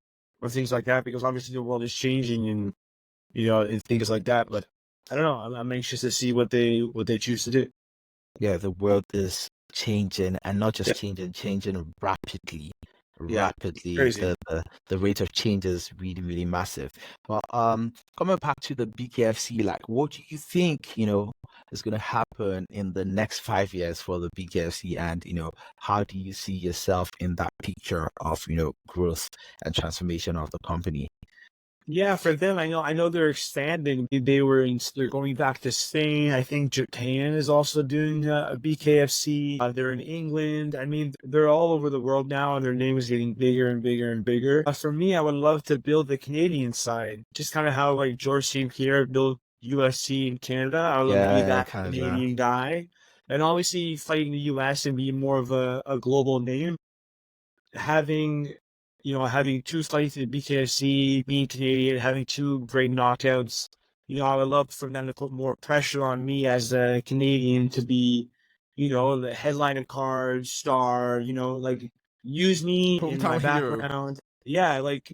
things like that. Because obviously the world is changing, and and things like that. But I don't know. I'm anxious to see what they choose to do. Yeah, the world is changing, and not Yeah, just changing rapidly. yeah, Rapidly. crazy. The rate of change is really, really massive. But coming back to the BKFC, like what do you think, is gonna happen in the next 5 years for the BKFC, and how do you see yourself in that picture of, growth and transformation of the company? Yeah, for them, I know they're expanding. They're going back to Spain. I think Japan is also doing a BKFC. They're in England. I mean, they're all over the world now, and their name is getting bigger and bigger and bigger. For me, I would love to build the Canadian side, just kind of how like George St. Pierre built USC in Canada. I would love to be Yeah, that Canada. Canadian guy, and obviously fighting the US and be more of a global name, having having two fights at BKFC, being Canadian, having two great knockouts. I would love for them to put more pressure on me as a Canadian to be, the headliner card star. Like use me in my Hometown hero. background. Yeah, like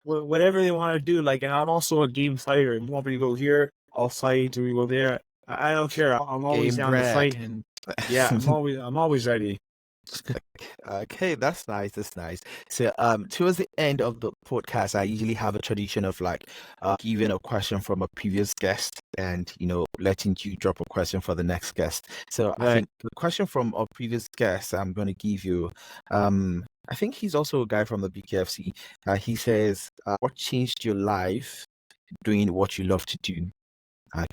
whatever they want to do. Like, and I'm also a game fighter. If you want me to go here, I'll fight. Or we go there. I don't care. I'm always Game down to bred. fight, and yeah, I'm always ready. Okay, that's nice. That's nice. So, towards the end of the podcast, I usually have a tradition of like, giving a question from a previous guest and, letting you drop a question for the next guest. So, I Right. think the question from our previous guest, I'm going to give you, I think he's also a guy from the BKFC. He says, what changed your life doing what you love to do?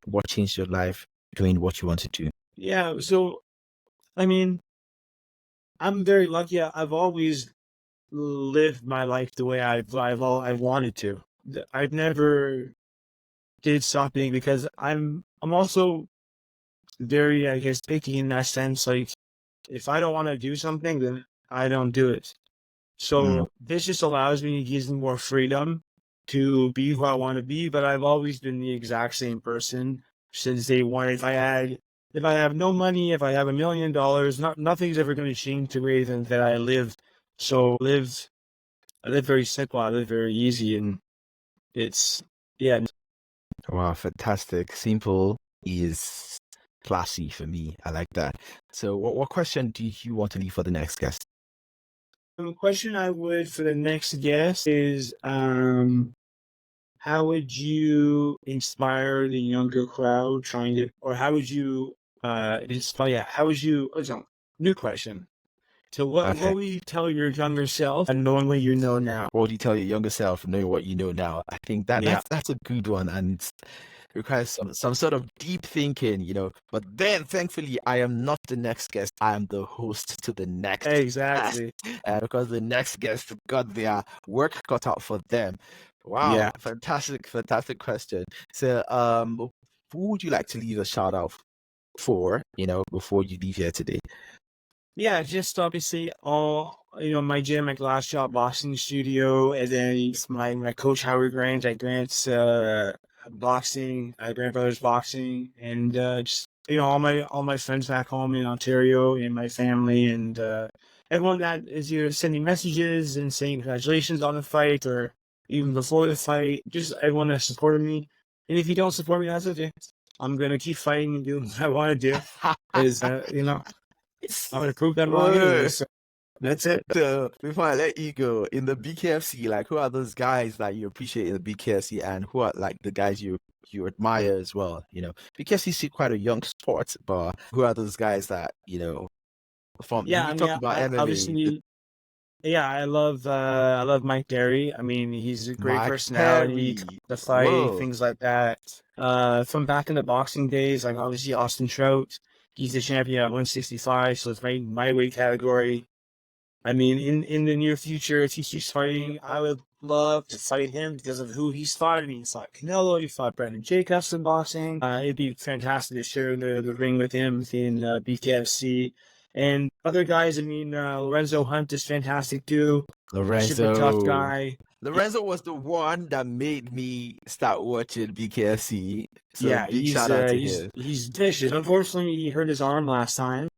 What changed your life doing what you want to do? Yeah. So I mean, I'm very lucky. I've always lived my life the way I've wanted to. I've never did something because I'm also very, I guess, picky in that sense. Like if I don't want to do something, then I don't do it. Mm. So this just allows me, gives me more freedom to be who I want to be. But I've always been the exact same person since day one. If I have no money, if I have $1 million, nothing's ever going to change the way that I live. So I live very simple. I live very easy, and it's yeah. Wow, fantastic. Simple is classy for me. I like that. So, what question do you want to leave for the next guest? The question I would for the next guest is how would you inspire the younger crowd trying to, or how would you inspire? Yeah, how would you? Oh, no, new question. So Okay. what would you tell your younger self and knowing what you know now? What do you tell your younger self, knowing what you know now? I think that Yeah, that's a good one, and requires some sort of deep thinking, But then, thankfully, I am not the next guest. I am the host to the next guest, exactly. because the next guest got their work cut out for them. Wow, Yeah. fantastic, fantastic question. So, who would you like to leave a shout out for, before you leave here today? Yeah, just obviously all my gym, my glass shop boxing studio, and then it's my coach Howard Grant at Grant's boxing, Grant Brothers Boxing, and just all my friends back home in Ontario and my family and everyone that is either sending messages and saying congratulations on the fight or even before the fight, just everyone that supported me. And if you don't support me, that's okay. I'm gonna keep fighting and doing what I want to do. Is I'm gonna prove them wrong anyway. So that's it. So before I let you go, in the BKFC, like who are those guys that you appreciate in the BKFC, and who are like the guys you admire as well? BKFC is quite a young sport, but who are those guys that from? Yeah, You I mean, talk about MMA, obviously, yeah, I love Mike Derry. I mean, he's a great Mike personality, Perry. the fight, Whoa, things like that. From back in the boxing days, like obviously Austin Trout, he's the champion at 165, so it's my weight category. I mean, in the near future, if he keeps fighting, I would love to fight him because of who he's fought. I mean, he's fought Canelo, he fought Brendan Jacobs in boxing. It'd be fantastic to share the ring with him in BKFC. And other guys, I mean, Lorenzo Hunt is fantastic too. Super tough Lorenzo. guy. Lorenzo was the one that made me start watching BKFC. So Yeah, big he's shout out uh, to he's him. he's vicious. Unfortunately, he hurt his arm last time.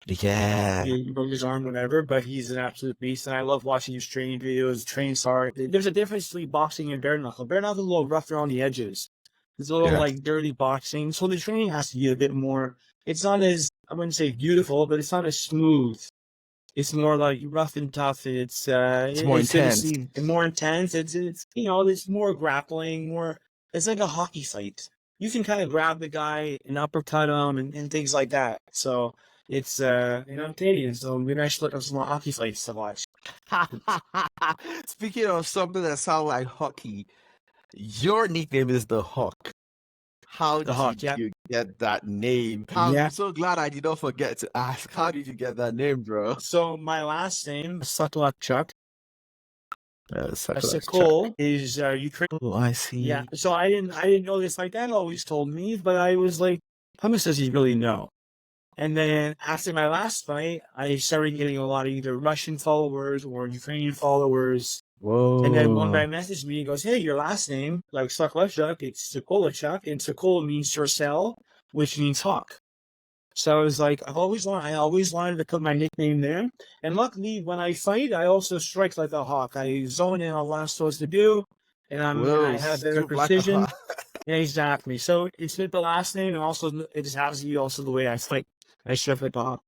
Yeah. He broke his arm, whatever, but he's an absolute beast, and I love watching his training videos, trains hard. There's a difference between boxing and bare knuckle. Bare knuckle is a little rougher on the edges. It's a little Yeah. like dirty boxing, so the training has to be a bit more. It's not as, I wouldn't say beautiful, but it's not as smooth. It's more like rough and tough. It's more it's good to intense. see. And more intense. It's there's more grappling, more. It's like a hockey fight. You can kind of grab the guy and uppercut him and things like that. So it's I'm Canadian, so maybe I should look up some more hockey fights to watch. Speaking of something that sounds like hockey, your nickname is the Hawk. How The Hawk, did yeah, you get that name? yeah. I'm so glad I did not forget to ask. How did you get that name, bro? So my last name, Socholotiuk. Socholotiuk. Sokol is Ukrainian. Oh, I see. Yeah. So I didn't know this. My dad always told me, but I was like, how much does he really know? And then after my last fight, I started getting a lot of either Russian followers or Ukrainian followers. And then one guy Whoa. messaged me and goes, hey, your last name, like Socholotiuk, it's Socholotiuk, and Sokol means yourself, which means hawk. So I was like, I always wanted to put my nickname there. And luckily, when I fight, I also strike like a hawk. I zone in on what I'm supposed to do, and I Whoa, have better soup like a precision. hawk. Yeah, exactly. So it's with the last name, and also it just happens to be also the way I fight. I strike like a hawk.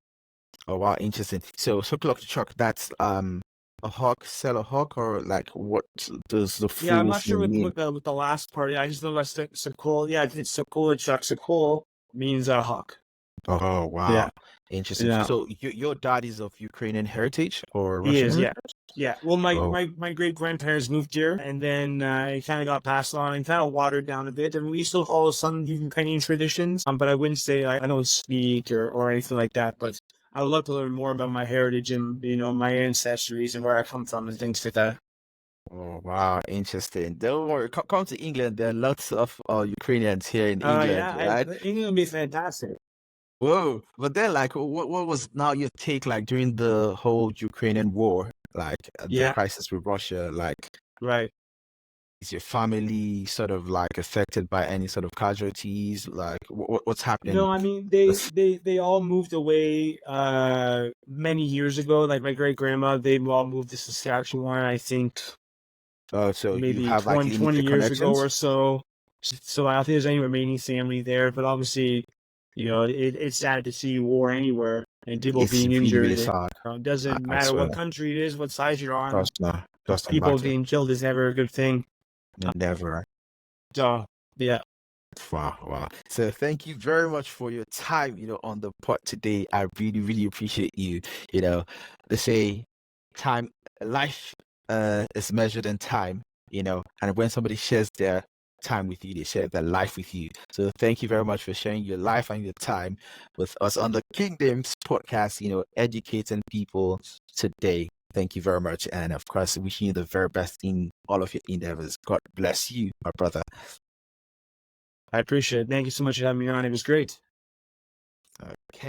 Oh wow, interesting. So Socholotiuk, that's a hawk, sell a hawk, or like what does the Yeah, I'm full not sure thing with mean? with the last part. I just know that's Sokol. Yeah, it's Socholotiuk. Sokol means a hawk. Oh wow, Yeah, interesting. yeah. So your dad is of Ukrainian heritage or He Russian is, heritage? yeah. Yeah. Well, my, Oh, my, my great grandparents moved here, and then it kind of got passed on and kind of watered down a bit. And we still follow some Ukrainian traditions, but I wouldn't say I don't speak or anything like that. But I would love to learn more about my heritage and my ancestries and where I come from and things like that. oh wow, interesting. Don't worry, come to England. There are lots of Ukrainians here in England, Yeah, right? England would be fantastic. Whoa, but then like, what was now your take like during the whole Ukrainian war, like the Yeah, crisis with Russia, like? right. Is your family sort of like affected by any sort of casualties? Like, what's happening? No, I mean they all moved away many years ago. Like my great grandma, they all moved to Saskatchewan. I think So you maybe have like 20 limited years ago or connections? so. So I don't think there's any remaining family there, but obviously, it's sad to see war anywhere and people It's being really, injured. really sad. It doesn't I matter what swear. country it is, what size you're on. Doesn't People matter. being killed is never a good thing. Never. So, yeah. Wow, wow. So thank you very much for your time, on the pod today. I really, really appreciate you. They say time, life, is measured in time, and when somebody shares their time with you, they share their life with you. So thank you very much for sharing your life and your time with us on the Kingdoms podcast, educating people today. Thank you very much. And of course, wishing you the very best in all of your endeavors. God bless you, my brother. I appreciate it. Thank you so much for having me on. It was great. Okay.